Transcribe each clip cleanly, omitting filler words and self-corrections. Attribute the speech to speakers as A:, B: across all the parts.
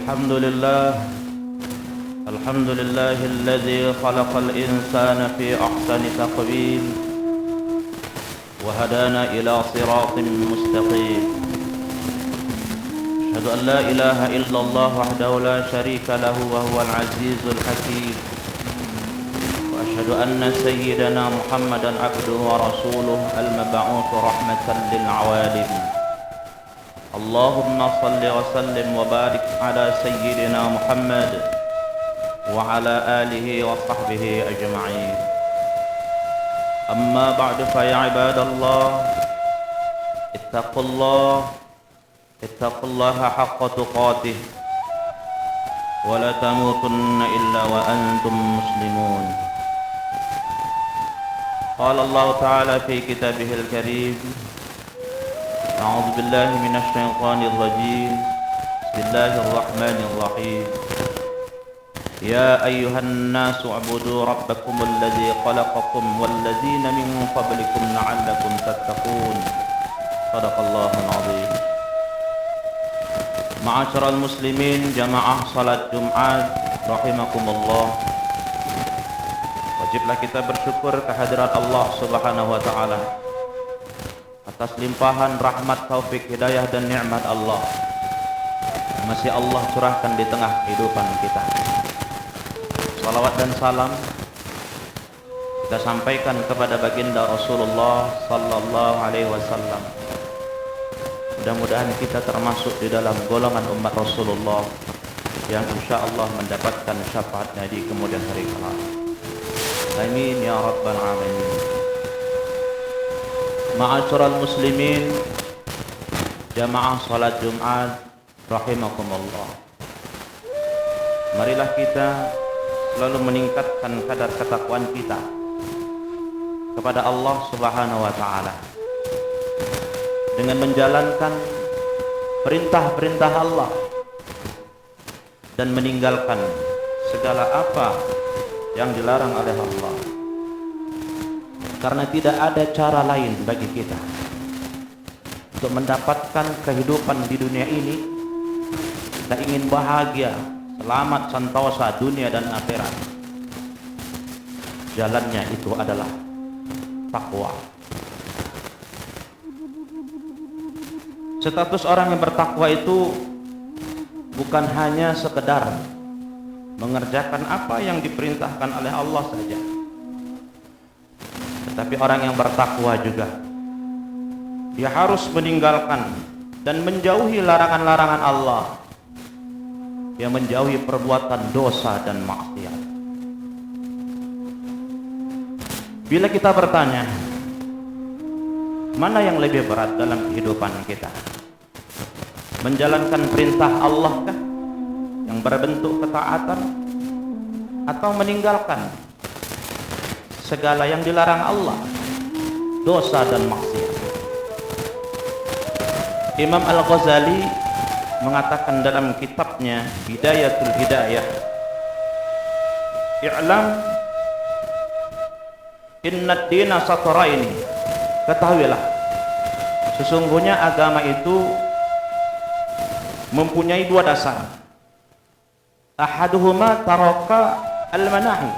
A: الحمد لله الحمد لله الذي خلق الإنسان في أحسن تقويم وهدانا إلى صراط مستقيم. أشهد أن لا إله إلا الله وحده لا شريك له وهو العزيز الحكيم، وأشهد أن سيدنا محمدا عبده ورسوله المبعوث رحمة للعوالم. اللهم صل وسلم وبارك على سيدنا محمد وعلى آله وصحبه أجمعين. أما بعد فيا عباد الله اتقوا الله حق تقاته ولا تموتن إلا وأنتم مسلمون. قال الله تعالى في كتابه الكريم: أعوذ بالله من الشيطان الرجيم. بسم الله الرحمن الرحيم. يا أيها الناس اعبدوا ربكم الذي خلقكم والذين من قبلكم لعلكم تتقون. صدق الله العظيم. Ma'asyiral muslimin, jamaah salat Jumat rahimakumullah. Wajiblah kita bersyukur kehadirat Allah Subhanahu wa taala atas limpahan rahmat, taufik, hidayah dan nikmat Allah yang masih Allah curahkan di tengah kehidupan kita. Salawat dan salam kita sampaikan kepada baginda Rasulullah sallallahu alaihi wasallam. Mudah-mudahan kita termasuk di dalam golongan umat Rasulullah yang insyaallah mendapatkan syafaatnya di kemudian hari kelak. Amin ya rabbal alamin. Ma'asyiral muslimin, jamaah salat Jumat rahimakumullah. Marilah kita selalu meningkatkan kadar ketakwaan kita kepada Allah Subhanahu wa taala dengan menjalankan perintah-perintah Allah dan meninggalkan segala apa yang dilarang oleh Allah. Karena tidak ada cara lain bagi kita untuk mendapatkan kehidupan di dunia ini. Kita ingin bahagia, selamat, santosa dunia dan akhirat. Jalannya itu adalah takwa. Status orang yang bertakwa itu bukan hanya sekedar mengerjakan apa yang diperintahkan oleh Allah saja, tetapi orang yang bertakwa juga dia harus meninggalkan dan menjauhi larangan-larangan Allah. Dia menjauhi perbuatan dosa dan maksiat. Bila kita bertanya, mana yang lebih berat dalam kehidupan kita? Menjalankan perintah Allah kah yang berbentuk ketaatan, atau meninggalkan segala yang dilarang Allah, dosa dan maksiat? Imam Al-Ghazali mengatakan dalam kitabnya Bidayatul Hidayah, "I'lam inna ad-dina sataraini." Ketahuilah, sesungguhnya agama itu mempunyai dua dasar. Ahaduhuma taraka al-manahi.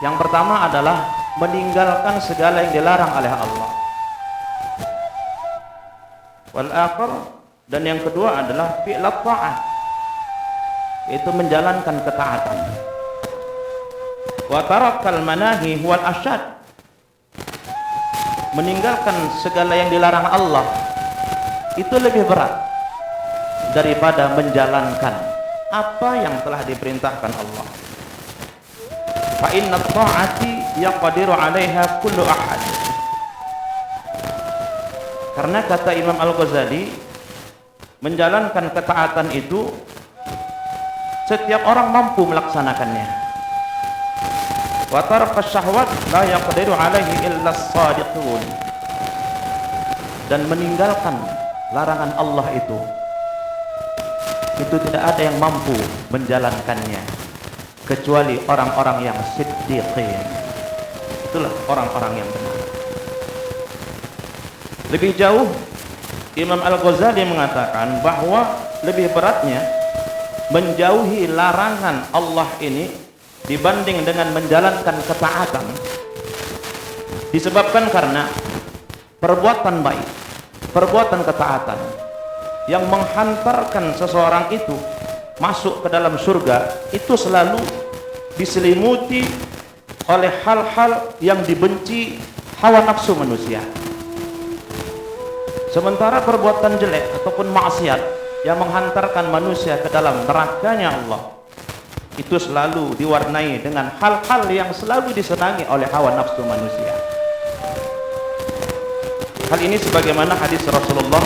A: Yang pertama adalah meninggalkan segala yang dilarang oleh Allah. Wal akhar, dan yang kedua adalah fi'lat ta'at, yaitu menjalankan ketaatan. Wa tarakal manahi huwal asyad. Meninggalkan segala yang dilarang Allah itu lebih berat daripada menjalankan apa yang telah diperintahkan Allah. Fa inna ta'ati yaqdiru 'alaiha kullu ahad. Karena kata Imam Al-Ghazali, menjalankan ketaatan itu setiap orang mampu melaksanakannya. Wa taraka syahwat la yaqdiru 'alaihi illa as-sadiqun. Dan meninggalkan larangan Allah itu tidak ada yang mampu menjalankannya kecuali orang-orang yang siddiqin. Itulah orang-orang yang benar. Lebih jauh, Imam Al-Ghazali mengatakan bahwa lebih beratnya menjauhi larangan Allah ini dibanding dengan menjalankan ketaatan disebabkan karena perbuatan baik, perbuatan ketaatan yang menghantarkan seseorang itu masuk ke dalam surga itu selalu diselimuti oleh hal-hal yang dibenci hawa nafsu manusia. Sementara perbuatan jelek ataupun maksiat yang menghantarkan manusia ke dalam nerakanya Allah itu selalu diwarnai dengan hal-hal yang selalu disenangi oleh hawa nafsu manusia. Hal ini sebagaimana hadis Rasulullah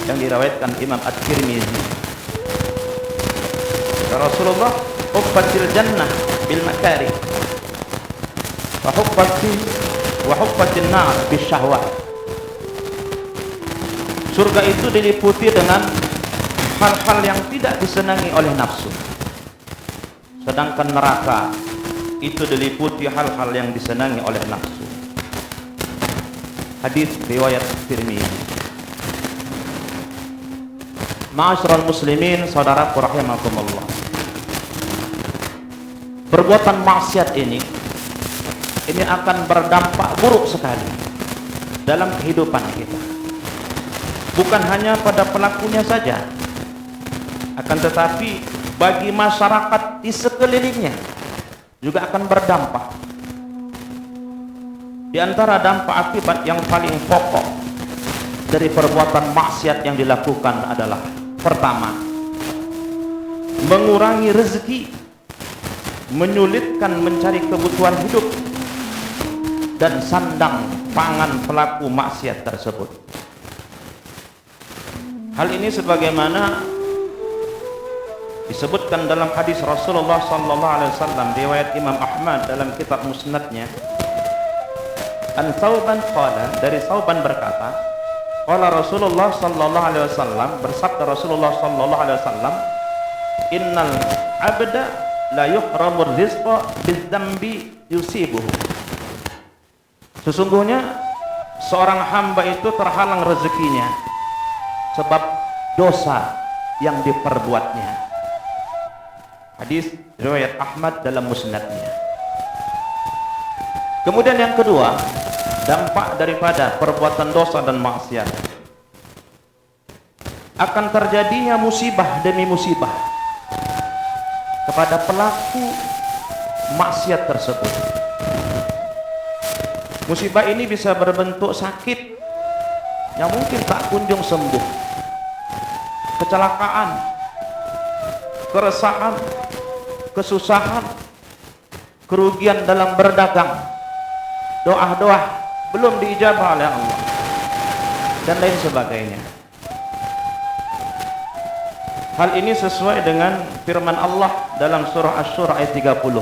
A: yang diriwayatkan Imam At-Tirmizi. Rasulullah hubbatil jannah bil makari wa hubbatin nar bis syahwat. Surga itu diliputi dengan hal-hal yang tidak disenangi oleh nafsu, sedangkan neraka itu diliputi hal-hal yang disenangi oleh nafsu. Hadis riwayat Tirmizi. Ma'asyiral muslimin, saudaraku rahimakumullah. Perbuatan maksiat ini akan berdampak buruk sekali dalam kehidupan kita. Bukan hanya pada pelakunya saja, akan tetapi bagi masyarakat di sekelilingnya juga akan berdampak. Di antara dampak akibat yang paling pokok dari perbuatan maksiat yang dilakukan adalah pertama, mengurangi rezeki, menyulitkan mencari kebutuhan hidup dan sandang pangan pelaku maksiat tersebut. Hal ini sebagaimana disebutkan dalam hadis Rasulullah sallallahu alaihi wasallam riwayat Imam Ahmad dalam kitab Musnadnya. An Thauban qala, dari Thauban berkata, qala Rasulullah sallallahu alaihi wasallam, bersabda Rasulullah sallallahu alaihi wasallam, innal abda la yuhramur rizqa bidzambi yusibuhu. Sesungguhnya seorang hamba itu terhalang rezekinya sebab dosa yang diperbuatnya. Hadis riwayat Ahmad dalam Musnadnya. Kemudian yang kedua, dampak daripada perbuatan dosa dan maksiat akan terjadinya musibah demi musibah kepada pelaku maksiat tersebut. Musibah ini bisa berbentuk sakit yang mungkin tak kunjung sembuh, kecelakaan, keresahan, kesusahan, kerugian dalam berdagang, doa-doa belum diijabah oleh Allah, dan lain sebagainya. Hal ini sesuai dengan firman Allah dalam surah Asy-Syura ayat 30.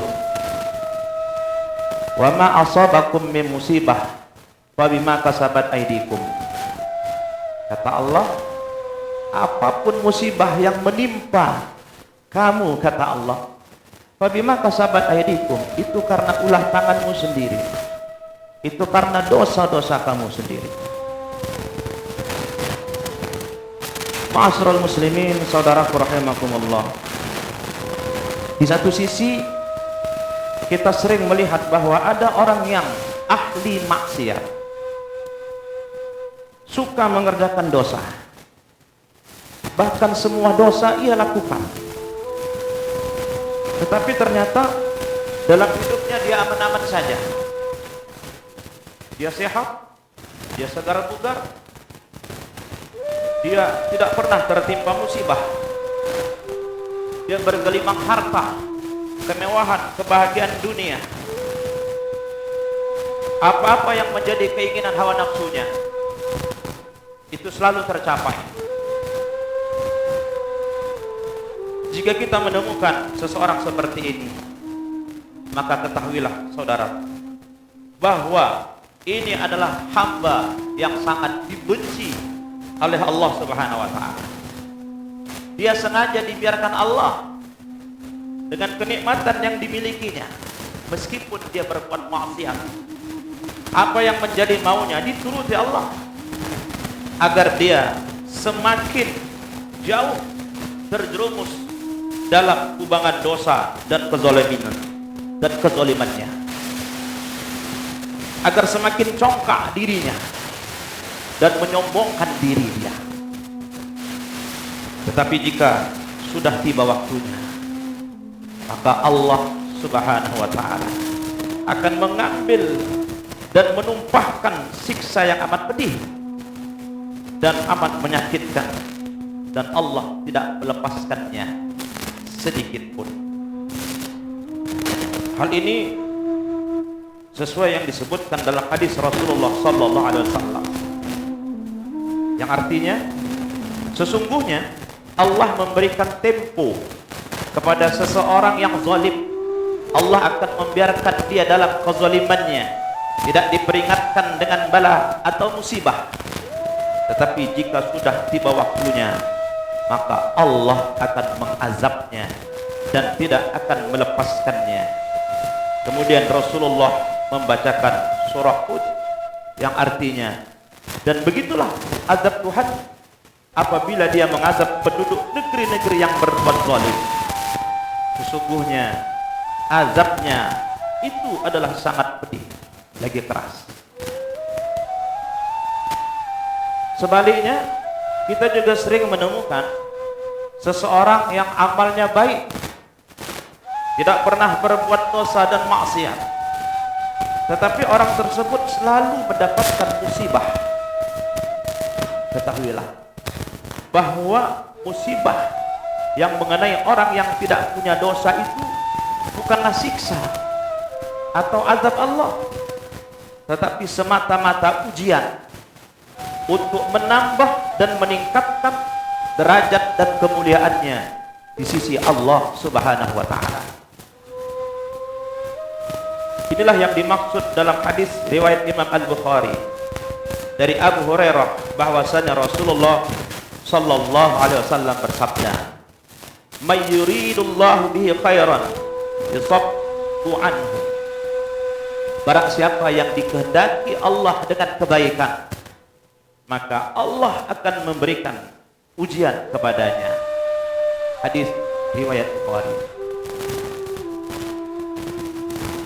A: Wa ma asabakum min musibah fa bima kasabat aydikum. Kata Allah, apapun musibah yang menimpa kamu, kata Allah, fa bima kasabat aydikum, itu karena ulah tanganmu sendiri. Itu karena dosa-dosa kamu sendiri. Ma'asyiral muslimin, saudaraku rahimakumullah. Di satu sisi kita sering melihat bahwa ada orang yang ahli maksiat, suka mengerjakan dosa, bahkan semua dosa ia lakukan, tetapi ternyata dalam hidupnya dia aman-aman saja. Dia sehat, dia segar bugar, dia tidak pernah tertimpa musibah, dia bergelimang harta, kemewahan, kebahagiaan dunia. Apa-apa yang menjadi keinginan hawa nafsunya itu selalu tercapai. Jika kita menemukan seseorang seperti ini, maka ketahuilah saudara bahwa ini adalah hamba yang sangat dibenci oleh Allah Subhanahu wa taala. Dia sengaja dibiarkan Allah dengan kenikmatan yang dimilikinya, meskipun dia berbuat maksiat. Apa yang menjadi maunya dituruti Allah, agar dia semakin jauh terjerumus dalam kubangan dosa dan kezalimannya, agar semakin congkak dirinya dan menyombongkan diri dia. Tetapi jika sudah tiba waktunya, maka Allah Subhanahu wa ta'ala akan mengambil dan menumpahkan siksa yang amat pedih dan amat menyakitkan, dan Allah tidak melepaskannya sedikit pun. Hal ini sesuai yang disebutkan dalam hadis Rasulullah sallallahu alaihi wasallam, yang artinya sesungguhnya Allah memberikan tempo kepada seseorang yang zalim. Allah akan membiarkan dia dalam kezalimannya, tidak diperingatkan dengan bala atau musibah. Tetapi jika sudah tiba waktunya, maka Allah akan mengazabnya dan tidak akan melepaskannya. Kemudian Rasulullah membacakan surah Hud yang artinya, dan begitulah azab Tuhan apabila dia mengazab penduduk negeri-negeri yang berbuat zalim. Sesungguhnya azabnya itu adalah sangat pedih, lagi keras. Sebaliknya, kita juga sering menemukan seseorang yang amalnya baik, tidak pernah berbuat dosa dan maksiat, tetapi orang tersebut selalu mendapatkan musibah. Ketahuilah bahwa musibah yang mengenai orang yang tidak punya dosa itu bukanlah siksa atau azab Allah, tetapi semata-mata ujian untuk menambah dan meningkatkan derajat dan kemuliaannya di sisi Allah Subhanahu wa ta'ala. Inilah yang dimaksud dalam hadis riwayat Imam Al-Bukhari dari Abu Hurairah bahwasanya Rasulullah sallallahu alaihi wasallam bersabda, "May yuridullahu bihi khairan yusabbu anhu." Barang siapa yang dikehendaki Allah dengan kebaikan, maka Allah akan memberikan ujian kepadanya. Hadis riwayat Bukhari.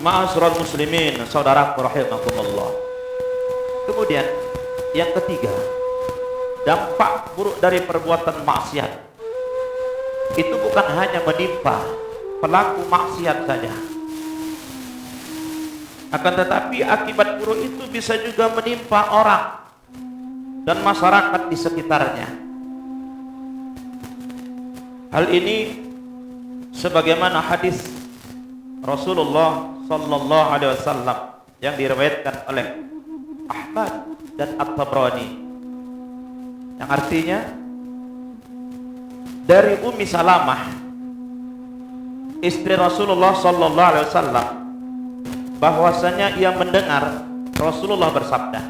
A: Ma'asyiral muslimin, saudaraku rahimakumullah. Kemudian yang ketiga, dampak buruk dari perbuatan maksiat itu bukan hanya menimpa pelaku maksiat saja, akan tetapi akibat buruk itu bisa juga menimpa orang dan masyarakat di sekitarnya. Hal ini sebagaimana hadis Rasulullah sallallahu alaihi wasallam yang diriwayatkan oleh Ahmad dan At-Tabrani, yang artinya dari Ummi Salamah, istri Rasulullah sallallahu alaihi wasallam, bahwasanya ia mendengar Rasulullah bersabda,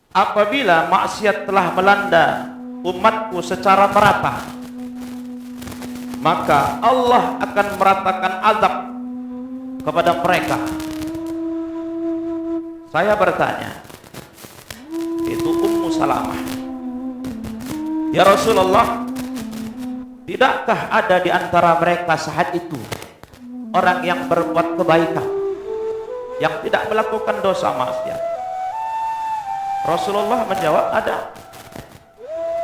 A: apabila maksiat telah melanda umatku secara merata, maka Allah akan meratakan azab kepada mereka. Saya bertanya, itu Ummu Salamah, ya Rasulullah, tidakkah ada di antara mereka saat itu orang yang berbuat kebaikan, yang tidak melakukan dosa maksiat? Rasulullah menjawab, ada.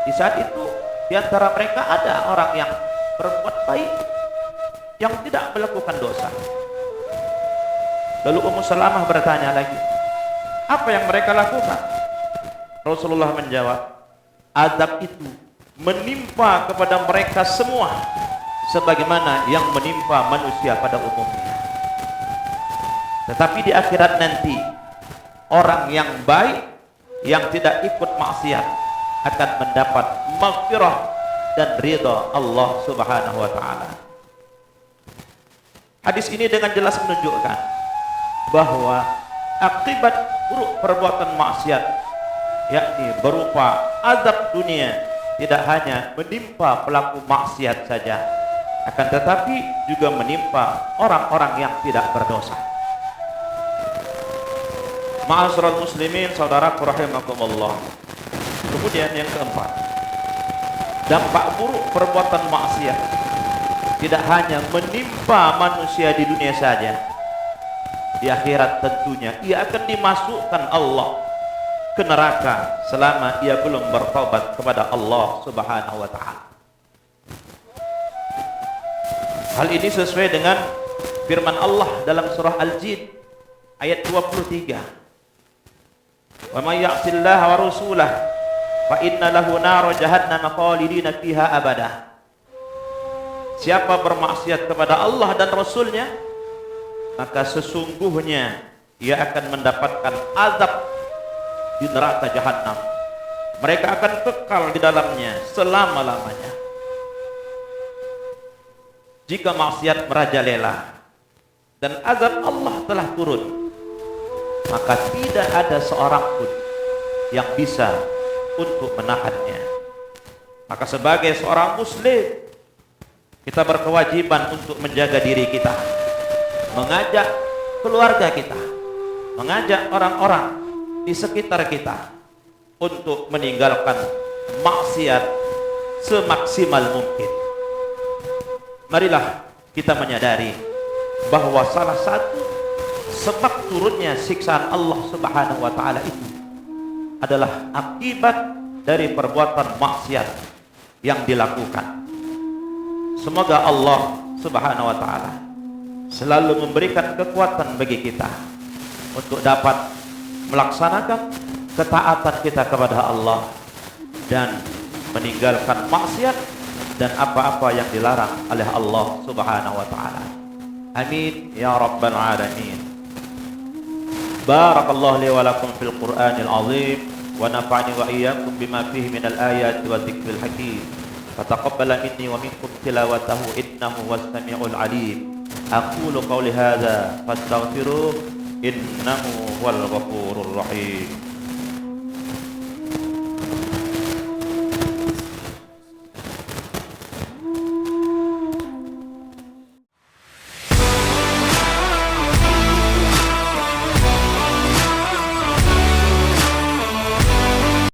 A: Di saat itu di antara mereka ada orang yang berbuat baik, yang tidak melakukan dosa. Lalu Ummu Salamah bertanya lagi, apa yang mereka lakukan? Rasulullah menjawab, azab itu menimpa kepada mereka semua sebagaimana yang menimpa manusia pada umumnya. Tetapi di akhirat nanti, orang yang baik yang tidak ikut maksiat akan mendapat maghfirah dan ridha Allah Subhanahu wa ta'ala. Hadis ini dengan jelas menunjukkan bahwa akibat buruk perbuatan maksiat, yakni berupa azab dunia, tidak hanya menimpa pelaku maksiat saja, akan tetapi juga menimpa orang-orang yang tidak berdosa. Ma'asyiral muslimin, saudaraku rahimakumullah. Kemudian yang keempat, Dampak buruk perbuatan maksiat tidak hanya menimpa manusia di dunia saja, di akhirat tentunya ia akan dimasukkan Allah ke neraka selama ia belum bertobat kepada Allah Subhanahu wa taala. Hal ini sesuai dengan firman Allah dalam surah Al-Jin ayat 23. Wa may ya'sillaha wa rasulahu fa inna lahu nar jahannam khalidina fiha abada. Siapa bermaksiat kepada Allah dan Rasulnya, maka sesungguhnya ia akan mendapatkan azab di neraka jahanam. Mereka akan kekal di dalamnya selama-lamanya. Jika maksiat merajalela dan azab Allah telah turun, maka tidak ada seorang pun yang bisa untuk menahannya. Maka sebagai seorang muslim, kita berkewajiban untuk menjaga diri kita, mengajak keluarga kita, mengajak orang-orang di sekitar kita untuk meninggalkan maksiat semaksimal mungkin. Marilah kita menyadari bahwa salah satu sebab turunnya siksaan Allah Subhanahu wa taala itu adalah akibat dari perbuatan maksiat yang dilakukan. Semoga Allah Subhanahu wa taala selalu memberikan kekuatan bagi kita untuk dapat melaksanakan ketaatan kita kepada Allah dan meninggalkan maksiat dan apa-apa yang dilarang oleh Allah Subhanahu wa taala. Amin ya rabbal alamin. Barakallahu li wa lakum fil Qur'anil azim wa nafa'ani wa iyyakum bima fihi minal ayati wa dzikril hakim. Fataqabbala minni wa minkum tilawatahu innahu was-sami'ul 'alim. Aqulu qawli hadza fastaghfiruh innahu wal ghafurur rahim.